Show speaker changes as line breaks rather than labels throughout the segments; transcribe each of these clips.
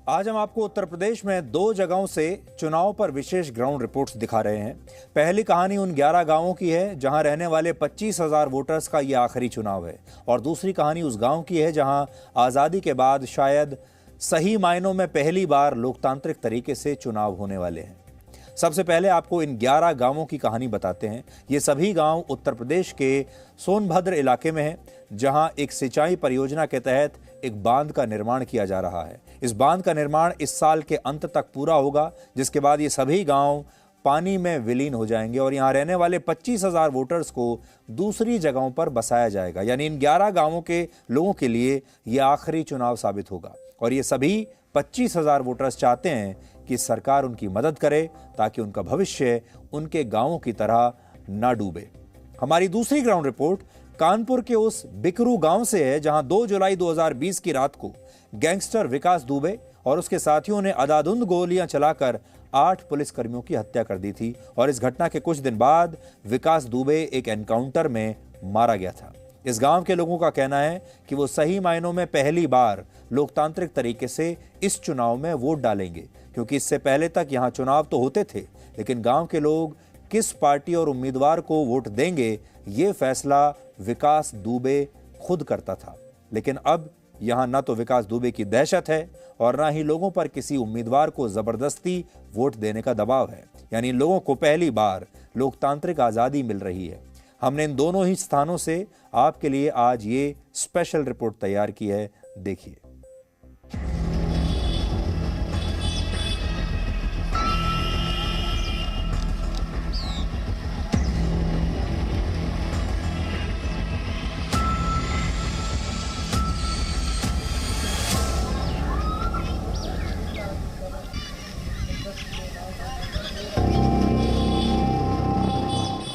आज हम आपको उत्तर प्रदेश में 2 जगहों से चुनाव पर विशेष ग्राउंड रिपोर्ट्स दिखा रहे हैं। पहली कहानी उन 11 गांवों की है जहां रहने वाले 25,000 वोटर्स का यह आखिरी चुनाव है, और दूसरी कहानी उस गांव की है जहां आजादी के बाद शायद सही मायनों में पहली बार लोकतांत्रिक तरीके से चुनाव होने वाले हैं। सबसे पहले आपको इन 11 गांवों की कहानी बताते हैं। ये सभी गांव उत्तर प्रदेश के सोनभद्र इलाके में हैं, जहां एक सिंचाई परियोजना के तहत एक बांध का निर्माण किया जा रहा है। इस बांध का निर्माण इस साल के अंत तक पूरा होगा, जिसके बाद ये सभी गांव पानी में विलीन हो जाएंगे और यहां रहने वाले 25,000 वोटर्स को दूसरी जगहों पर बसाया जाएगा। यानी इन 11 गांवों के लोगों के लिए यह आखिरी चुनाव साबित होगा और ये सभी 25,000 वोटर्स चाहते हैं कि सरकार उनकी मदद करे ताकि उनका भविष्य उनके गांवों की तरह ना डूबे। हमारी दूसरी ग्राउंड रिपोर्ट कानपुर के उस बिकरू गांव से है, जहां 2 जुलाई 2020 की रात को गैंगस्टर विकास दुबे और उसके साथियों ने अंधाधुंध गोलियां चलाकर 8 पुलिसकर्मियों की हत्या कर दी थी और इस घटना के कुछ दिन बाद विकास दुबे एक एनकाउंटर में मारा गया था। इस गांव के लोगों का कहना है कि वो सही मायनों में पहली बार लोकतांत्रिक तरीके से इस चुनाव में वोट डालेंगे, क्योंकि इससे पहले तक यहां चुनाव तो होते थे, लेकिन गांव के लोग किस पार्टी और उम्मीदवार को वोट देंगे ये फैसला विकास दुबे खुद करता था। लेकिन अब यहां न तो विकास दुबे की दहशत है और न ही लोगों पर किसी उम्मीदवार को जबरदस्ती वोट देने का दबाव है। यानी इन लोगों को पहली बार लोकतांत्रिक आजादी मिल रही है। हमने इन दोनों ही स्थानों से आपके लिए आज ये स्पेशल रिपोर्ट तैयार की है, देखिए।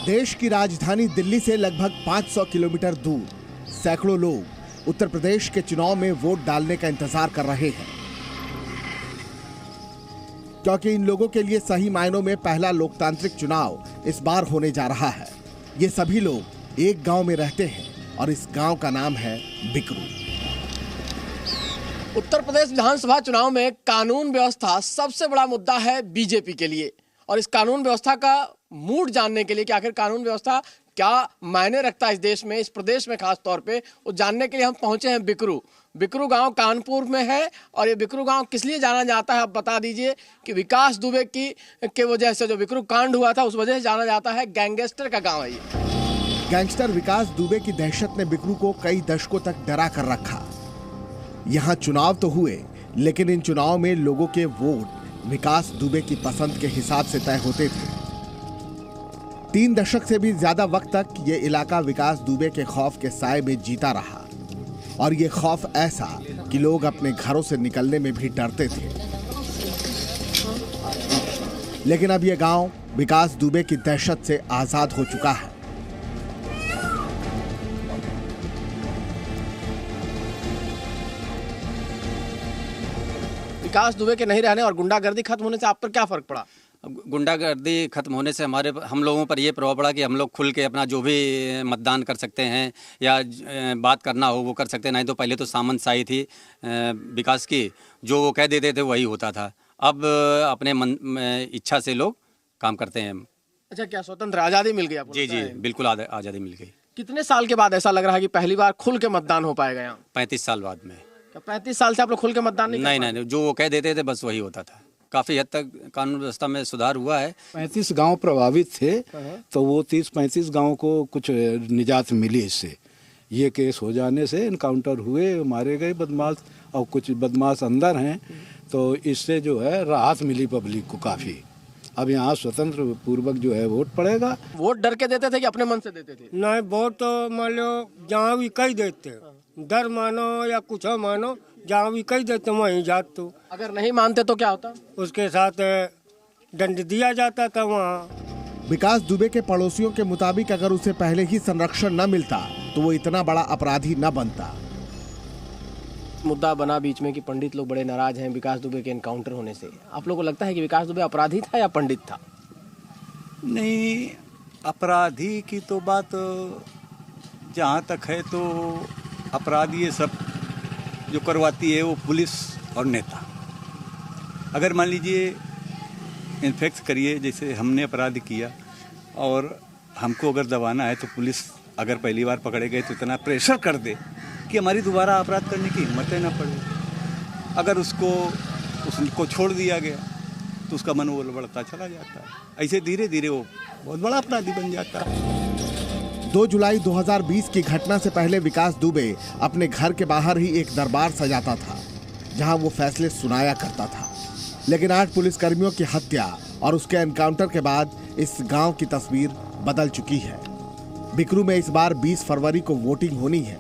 देश की राजधानी दिल्ली से लगभग 500 किलोमीटर दूर सैकड़ों लोग उत्तर प्रदेश के चुनाव में वोट डालने का इंतजार कर रहे हैं, क्योंकि इन लोगों के लिए सही मायनों में पहला लोकतांत्रिक चुनाव इस बार होने जा रहा है। ये सभी लोग एक गांव में रहते हैं और इस गांव का नाम है बिकरू।
उत्तर प्रदेश विधानसभा चुनाव में कानून व्यवस्था सबसे बड़ा मुद्दा है बीजेपी के लिए, और इस कानून व्यवस्था का मूड जानने के लिए कि आखिर कानून व्यवस्था क्या मायने रखता है इस देश में, इस प्रदेश में खास तौर पे, वो जानने के लिए हम पहुंचे हैं बिकरू। बिकरू गांव कानपुर में है और ये बिकरू गांव किस लिए जाना जाता है आप बता दीजिए। कि विकास दुबे की वजह से जो बिकरू कांड हुआ था उस वजह से जाना जाता है। गैंगस्टर का गाँव है ये।
गैंगस्टर विकास दुबे की दहशत ने बिकरू को कई दशकों तक डरा कर रखा। यहाँ चुनाव तो हुए, लेकिन इन चुनाव में लोगों के वोट विकास दुबे की पसंद के हिसाब से तय होते थे। 3 दशक से भी ज्यादा वक्त तक ये इलाका विकास दुबे के खौफ के साए में जीता रहा, और ये खौफ ऐसा कि लोग अपने घरों से निकलने में भी डरते थे। लेकिन अब ये गांव विकास दुबे की दहशत से आजाद हो चुका है।
विकास दुबे के नहीं रहने और गुंडागर्दी खत्म होने से आप पर क्या फर्क पड़ा?
गुंडागर्दी खत्म होने से हम लोगों पर ये प्रभाव पड़ा कि हम लोग खुल के अपना जो भी मतदान कर सकते हैं या बात करना हो वो कर सकते हैं। नहीं तो पहले तो सामंतशाही थी विकास की, जो वो कह देते थे वही होता था। अब अपने मन इच्छा से लोग काम करते हैं।
अच्छा, क्या स्वतंत्र आज़ादी मिल गई आपको?
जी, बिल्कुल आज़ादी मिल गई।
कितने साल के बाद ऐसा लग रहा है कि पहली बार खुल के मतदान हो पाएगा यहाँ?
35 साल बाद में।
35 साल से आप लोग खुल के मतदान
नहीं, जो वो कह देते थे बस वही होता था। काफी हद तक कानून व्यवस्था में सुधार हुआ है।
35 गांव प्रभावित थे, तो वो 30-35 गांव को कुछ निजात मिली इससे। ये केस हो जाने से इनकाउंटर हुए, मारे गए बदमाश, और कुछ बदमाश अंदर हैं, तो इससे जो है राहत मिली पब्लिक को काफी। अब यहाँ स्वतंत्र पूर्वक जो है वोट पड़ेगा।
वोट डर के देते थे कि अपने मन से देते थे?
नहीं, वोट तो मान लो जहाँ भी कही देते, डर मानो या कुछ मानो, जहाँ भी कही देते वहीं जात। तो
अगर नहीं मानते तो क्या होता?
उसके साथ दंड दिया जाता था वहाँ।
विकास दुबे के पड़ोसियों के मुताबिक अगर उसे पहले ही संरक्षण न मिलता तो वो इतना बड़ा अपराधी न बनता।
मुद्दा बना बीच में कि पंडित लोग बड़े नाराज हैं विकास दुबे के एनकाउंटर होने से। आप लोगों को लगता है कि विकास दुबे अपराधी था या पंडित था?
नहीं, अपराधी की तो बात जहाँ तक है तो अपराधी ये सब जो करवाती है वो पुलिस और नेता। अगर मान लीजिए इन्फेक्ट करिए, जैसे हमने अपराध किया और हमको अगर दबाना है तो पुलिस अगर पहली बार पकड़े गए तो इतना प्रेशर कर दे कि हमारी दोबारा अपराध करने की हिम्मत ना पड़े। अगर उसको छोड़ दिया गया तो उसका मनोबल बढ़ता चला जाता है। ऐसे धीरे धीरे वो बहुत बड़ा अपराधी बन जाता है।
2 जुलाई 2020 की घटना से पहले विकास दुबे अपने घर के बाहर ही एक दरबार सजाता था, जहां वो फैसले सुनाया करता था। लेकिन 8 पुलिसकर्मियों की हत्या और उसके एनकाउंटर के बाद इस गांव की तस्वीर बदल चुकी है। बिकरू में इस बार 20 फरवरी को वोटिंग होनी है।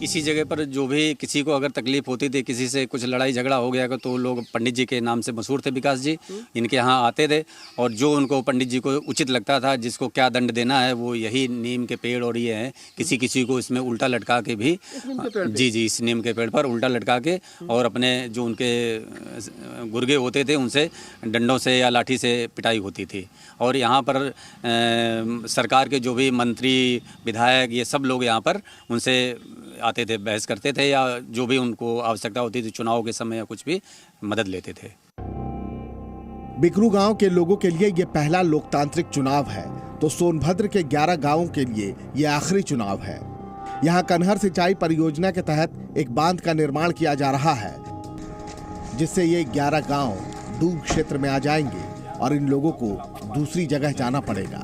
इसी जगह पर जो भी किसी को अगर तकलीफ होती थी, किसी से कुछ लड़ाई झगड़ा हो गया तो लोग पंडित जी के नाम से मशहूर थे विकास जी, इनके यहाँ आते थे और जो उनको पंडित जी को उचित लगता था, जिसको क्या दंड देना है, वो यही नीम के पेड़ और ये हैं, किसी किसी को इसमें उल्टा लटका के भी जी इस नीम के पेड़ पर उल्टा लटका के और अपने जो उनके गुर्गे होते थे उनसे डंडों से या लाठी से पिटाई होती थी। और यहाँ पर सरकार के जो भी मंत्री विधायक ये सब लोग यहाँ पर उनसे आते थे, बहस करते थे या जो भी उनको आवश्यकता होती थी चुनाव के समय या कुछ भी मदद लेते थे।
बिकरू गांव के लोगों के लिए ये पहला लोकतांत्रिक चुनाव है तो सोनभद्र के 11 गांवों के लिए ये आखिरी चुनाव है। यहाँ कन्हर सिंचाई परियोजना के तहत एक बांध का निर्माण किया जा रहा है, जिससे ये 11 गांव डूब क्षेत्र में आ जाएंगे और इन लोगों को दूसरी जगह जाना पड़ेगा।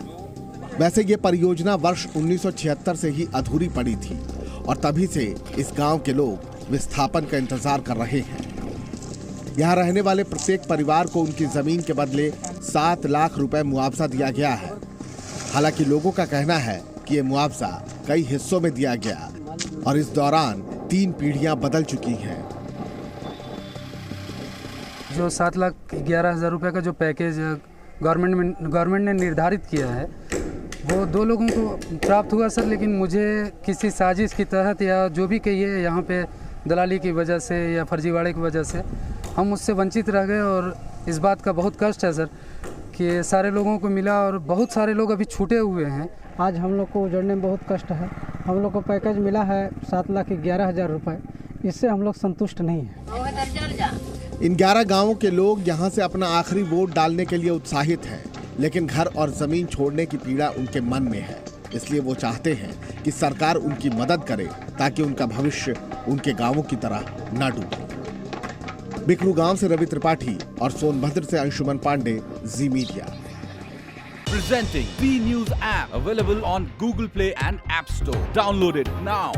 वैसे ये परियोजना वर्ष 1976 से ही अधूरी पड़ी थी और तभी से इस गांव के लोग विस्थापन का इंतजार कर रहे हैं। यहाँ रहने वाले प्रत्येक परिवार को उनकी जमीन के बदले 7 लाख रुपए मुआवजा दिया गया है। हालांकि लोगों का कहना है कि ये मुआवजा कई हिस्सों में दिया गया और इस दौरान 3 पीढ़ियां बदल चुकी हैं।
जो 7,11,000 रुपए का जो पैकेज गवर्नमेंट ने निर्धारित किया है वो 2 लोगों को प्राप्त हुआ सर, लेकिन मुझे किसी साजिश के तहत या जो भी कहिए यहाँ पे दलाली की वजह से या फर्जीवाड़े की वजह से हम उससे वंचित रह गए और इस बात का बहुत कष्ट है सर कि सारे लोगों को मिला और बहुत सारे लोग अभी छूटे हुए हैं।
आज हम लोग को उजड़ने में बहुत कष्ट है। हम लोग को पैकेज मिला है 7,11,000 रुपये, इससे हम लोग संतुष्ट नहीं हैं।
इन 11 गांवों के लोग यहां से अपना आखिरी वोट डालने के लिए उत्साहित हैं, लेकिन घर और जमीन छोड़ने की पीड़ा उनके मन में है। इसलिए वो चाहते हैं कि सरकार उनकी मदद करे ताकि उनका भविष्य उनके गांवों की तरह न डूबे। बिकरू गांव से रवि त्रिपाठी और सोनभद्र से अंशुमन पांडे, जी media.
Presenting B News app, available on Google Play and App Store. Download it now.